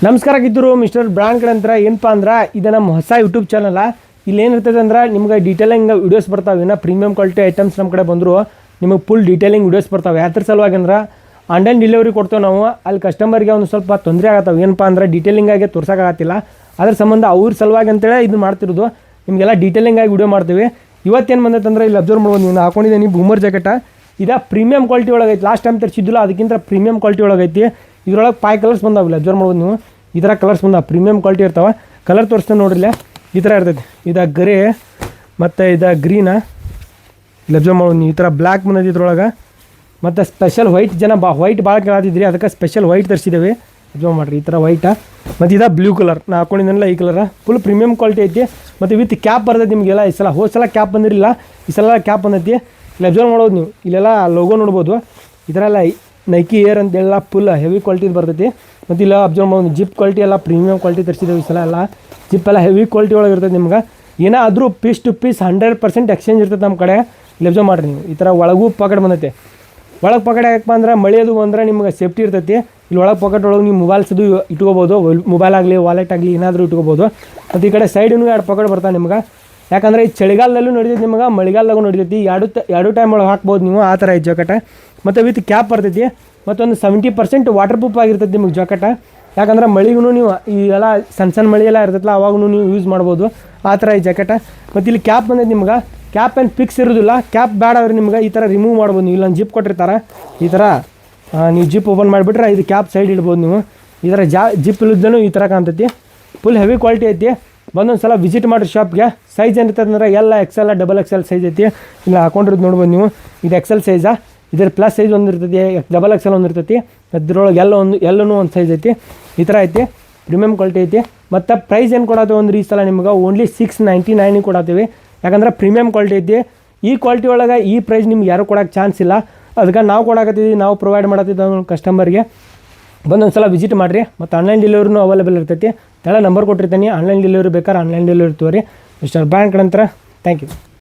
ನಮಸ್ಕಾರ Kittur mister brand ಕಡೆ ಅಂತ ಏನಪ್ಪ ಅಂದ್ರೆ ಇದು ನಮ್ಮ ಹೊಸ ಯೂಟ್ಯೂಬ್ ಚಾನಲ್. ಇಲ್ಲಿ ಏನಿರ್ತದೆ ಅಂದ್ರೆ ನಿಮ್ಗೆ ಡೀಟೇಲಿಂಗ್ ವೀಡಿಯೋಸ್ ಬರ್ತಾವೆ. ಇನ್ನೂ ಪ್ರೀಮಿಯಂ ಕ್ವಾಲಿಟಿ ಐಟಮ್ಸ್ ನಮ್ಮ ಕಡೆ ಬಂದರು ನಿಮಗೆ ಫುಲ್ ಡೀಟೇಲಿಂಗ್ ವೀಡಿಯೋಸ್ ಬರ್ತಾವೆ. ಯಾತ್ರ ಸಲುವಾಗಿ ಅಂದ್ರೆ ಆನ್ಲೈನ್ ಡೆಲಿವರಿ ಕೊಡ್ತೇವೆ ನಾವು. ಅಲ್ಲಿ ಕಸ್ಟಮರ್ಗೆ ಒಂದು ಸ್ವಲ್ಪ ತೊಂದರೆ ಆಗತ್ತವೆ. ಏನಪ್ಪ ಅಂದ್ರೆ ಡೀಟೇಲಿಂಗಾಗಿ ತೋರ್ಸೋಕ್ಕಾಗತ್ತಿಲ್ಲ. ಅದ್ರ ಸಂಬಂಧ ಅವ್ರ ಸಲುವಾಗಿ ಅಂತೇಳಿ ಇದು ಮಾಡ್ತಿರೋದು. ನಿಮಗೆಲ್ಲ ಡೀಟೇಲಿಂಗಾಗಿ ವೀಡಿಯೋ ಮಾಡ್ತೀವಿ. ಇವತ್ತೇನು ಬಂದೈತಂದ್ರೆ ಇಲ್ಲಿ ಅಬ್ಸರ್ವ್ ಮಾಡ್ಬೋದು, ನೀವು ಹಾಕೊಂಡಿದ್ದೀನಿ ಬೂಮರ್ ಜಾಕೆಟ. ಇದು ಪ್ರೀಮಿಯಂ ಕ್ವಾಲಿಟಿ ಒಳಗೈತಿ. ಲಾಸ್ಟ್ ಟೈಮ್ ತರಿಸಿದ್ದಿಲ್ಲ, ಅದಕ್ಕಿಂತ ಪ್ರೀಮಿಯಂ ಕ್ವಾಲಿಟಿ ಒಳಗೈತಿ. ಇದ್ರೊಳಗೆ 5 ಕಲರ್ಸ್ ಬಂದಾವಿಲ್ಲ, ಅಬ್ಸರ್ವ್ ಮಾಡ್ಬೋದು ನೀವು. ಈ ಥರ ಕಲರ್ಸ್ ಬಂದಾವೆ, ಪ್ರೀಮಿಯಂ ಕ್ವಾಲಿಟಿ ಇರ್ತಾವೆ. ಕಲರ್ ತೋರಿಸ್ತೇನೆ ನೋಡ್ರಿಲ್ಲ, ಈ ಥರ ಇರ್ತೈತಿ. ಇದು ಗ್ರೇ ಮತ್ತು ಇದು ಗ್ರೀನ, ಇಲ್ಲಿ ಅಬ್ಸರ್ವ್ ಮಾಡ್ಬೋದು ನೀವು. ಈ ಥರ ಬ್ಲ್ಯಾಕ್ ಬಂದೈತಿ ಇದ್ರೊಳಗೆ. ಮತ್ತು ಸ್ಪೆಷಲ್ ವೈಟ್ ವೈಟ್ ಭಾಳ ಕೇಳತ್ತಿದ್ರಿ, ಅದಕ್ಕೆ ಸ್ಪೆಷಲ್ ವೈಟ್ ತರಿಸಿದ್ದೇವೆ. ಅಬ್ಸರ್ವ್ ಮಾಡಿರಿ, ಈ ಥರ ವೈಟಾ. ಮತ್ತು ಇದು ಬ್ಲೂ ಕಲರ್, ನಾ ಹಾಕೊಂಡಿದ್ದೆನಲ್ಲ ಈ ಕಲರ. ಫುಲ್ ಪ್ರೀಮಿಯಂ ಕ್ವಾಲಿಟಿ ಐತಿ. ಮತ್ತು ವಿತ್ ಕ್ಯಾಪ್ ಬರ್ತೈತಿ ನಿಮಗೆಲ್ಲ. ಈ ಸಲ ಹೋದ ಸಲ ಕ್ಯಾಪ್ ಬಂದಿರಲಿಲ್ಲ, ಈ ಸಲ ಕ್ಯಾಪ್ ಬಂದೈತಿ. ಇಲ್ಲಿ ಅಬ್ಸರ್ವ್ ಮಾಡ್ಬೋದು ನೀವು, ಇಲ್ಲೆಲ್ಲ ಲೋಗೋ ನೋಡ್ಬೋದು. ಈ ಥರ ಎಲ್ಲ ನೈಕಿ ಏರ್ ಅಂತೆಲ್ಲ ಫುಲ್ ಹೆವಿ ಕ್ವಾಲಿಟಿದು ಬರ್ತೈತಿ. ಮತ್ತು ಇಲ್ಲ ಅಬ್ಸರ್ವ್ ಮಾಡ್ಬೋದು, ಜಿಪ್ ಕ್ವಾಲಿಟಿ ಎಲ್ಲ ಪ್ರೀಮಿಯಂ ಕ್ವಾಲಿಟಿ ತರಿಸಿದ್ದೇವೆ ಈ ಸಲ. ಎಲ್ಲ ಜಿಪ್ ಎಲ್ಲ ಹೆವಿ ಕ್ವಾಲಿಟಿ ಒಳಗೆ ಇರ್ತೈತೆ ನಿಮ್ಗೆ. ಏನಾದರೂ ಪೀಸ್ ಟು ಪೀಸ್ 100% ಎಕ್ಸ್ಚೇಂಜ್ ಇರ್ತೈತೆ ನಮ್ಮ ಕಡೆ. ಇಲ್ಲಿ ಅಬ್ಸರ್ವ್ ಮಾಡಿರಿ ನೀವು, ಈ ಥರ ಒಳಗೂ ಪಾಕೆಟ್ ಬಂದೈತೆ. ಒಳಗೆ ಪಾಕೆಟ್ ಯಾಕಪ್ಪ ಅಂದ್ರೆ ಮಳೆ ಅದು ಬಂದರೆ ನಿಮ್ಗೆ ಸೇಫ್ಟಿ ಇರ್ತೈತಿ. ಇಲ್ಲಿ ಒಳಗೆ ಪಾಕೆಟ್ ಒಳಗೆ ನೀವು ಮೊಬೈಲ್ಸ್ ಅದು ಇಟ್ಕೋಬೋದು. ಮೊಬೈಲ್ ಆಗಲಿ, ವಾಲೆಟ್ ಆಗಲಿ ಏನಾದರೂ ಇಟ್ಕೋಬೋದು. ಮತ್ತು ಈ ಕಡೆ ಸೈಡೂ 2 ಪಾಕೆಟ್ ಬರ್ತಾವೆ ನಿಮ್ಗೆ. ಯಾಕಂದರೆ ಈ ಚಳಿಗಾಲದಲ್ಲೂ ನಡಿತೈತಿ ನಿಮ್ಗೆ, ಮಳೆಗಾಲದಾಗೂ ನಡಿತೈತಿ. ಎರಡು ಟೈಮ್ ಒಳಗೆ ಹಾಕ್ಬೋದು ನೀವು. ಆ ಥರ ಐತೆ ಜಾಕೆಟ. ಮತ್ತು ವಿತ್ ಕ್ಯಾಪ್ ಬರ್ತೈತಿ. ಮತ್ತೊಂದು 70% ವಾಟರ್ ಪ್ರೂಫ್ ಆಗಿರ್ತೈತಿ ನಿಮಗೆ ಜಾಕೆಟ. ಯಾಕಂದ್ರೆ ಮಳೆಗೂ ನೀವು ಈ ಎಲ್ಲ ಸಣ್ಣ ಮಳೆ ಎಲ್ಲ ಇರ್ತೈತಲ್ಲ, ಅವಾಗೂ ನೀವು ಯೂಸ್ ಮಾಡ್ಬೋದು. ಆ ಥರ ಈ ಜಾಕೆಟ. ಮತ್ತು ಇಲ್ಲಿ ಕ್ಯಾಪ್ ಬಂದೈತೆ ನಿಮ್ಗೆ. ಕ್ಯಾಪ್ ಏನು ಫಿಕ್ಸ್ ಇರೋದಿಲ್ಲ. ಕ್ಯಾಪ್ ಬೇಡ ಆದರೆ ನಿಮ್ಗೆ ಈ ಥರ ರಿಮೂವ್ ಮಾಡ್ಬೋದು ನೀವು. ಇಲ್ಲೊಂದು ಜಿಪ್ ಕೊಟ್ಟಿರ್ತಾರೆ, ಈ ಥರ ನೀವು ಜಿಪ್ ಓಪನ್ ಮಾಡಿಬಿಟ್ರೆ ಇದು ಕ್ಯಾಪ್ ಸೈಡ್ ಇಡ್ಬೋದು ನೀವು. ಈ ಥರ ಜಿಪ್ ಇಲ್ಲದೂ ಈ ಥರ ಕಾಣ್ತೈತಿ. ಫುಲ್ ಹೆವಿ ಕ್ವಾಲಿಟಿ ಐತಿ. ಬಂದೊಂದು ಸಲ ವಿಸಿಟ್ ಮಾಡಿರಿ ಶಾಪ್ಗೆ. ಸೈಜ್ ಏನಿರ್ತದೆ ಅಂದ್ರೆ ಎಲ್ಲ XL, XXL ಸೈಜ್ ಐತಿ. ಇಲ್ಲ ಹಾಕೊಂಡಿರೋದು ನೋಡ್ಬೋದು ನೀವು. ಇದು XL ಸೈಜಾ. ಇದ್ರ ಪ್ಲಸ್ ಸೈಜ್ ಒಂದು ಇರ್ತೈತಿ, XXL ಒಂದು ಇರ್ತೈತಿ. ಅದ್ರೊಳಗೆ ಎಲ್ಲೂ ಒಂದು ಸೈಜ್ ಐತಿ. ಈ ಥರ ಐತಿ, ಪ್ರೀಮಿಯಂ ಕ್ವಾಲಿಟಿ ಐತಿ. ಮತ್ತು ಪ್ರೈಸ್ ಏನು ಕೊಡತ್ತೀವಿ ಅಂದ್ರೆ ಈ ಸಲ ನಿಮ್ಗೆ ಓನ್ಲಿ 699 ಕೊಡತ್ತೀವಿ. ಯಾಕಂದ್ರೆ ಪ್ರೀಮಿಯಂ ಕ್ವಾಲಿಟಿ ಐತಿ. ಈ ಕ್ವಾಲಿಟಿ ಒಳಗೆ ಈ ಪ್ರೈಸ್ ನಿಮ್ಗೆ ಯಾರು ಕೊಡೋಕ್ಕೆ ಚಾನ್ಸ್ ಇಲ್ಲ. ಅದಕ್ಕೆ ನಾವು ಕೊಡಕತ್ತಿದ್ವಿ, ನಾವು ಪ್ರೊವೈಡ್ ಮಾಡತ್ತಿದ್ದೀವಿ ಕಸ್ಟಮರ್ಗೆ. ಬಂದೊಂದು ಸಲ ವಿಸಿಟ್ ಮಾಡಿರಿ. ಮತ್ತು ಆನ್ಲೈನ್ ಡೆಲಿವರಿನೂ ಅವೈಲೇಬಲ್ ಇರ್ತೈತಿ. ಎಲ್ಲ ನಂಬರ್ ಕೊಟ್ಟಿರ್ತೀನಿ. ಆನ್ಲೈನ್ ಡೆಲಿವರಿ ಬೇಕಾದ್ರೆ ಆನ್ಲೈನ್ ಡೆಲಿವರಿ ತೋರಿ ಮಿಸ್ಟರ್ ಬ್ರ್ಯಾಂಡ್ ಕಡೆ. Thank you.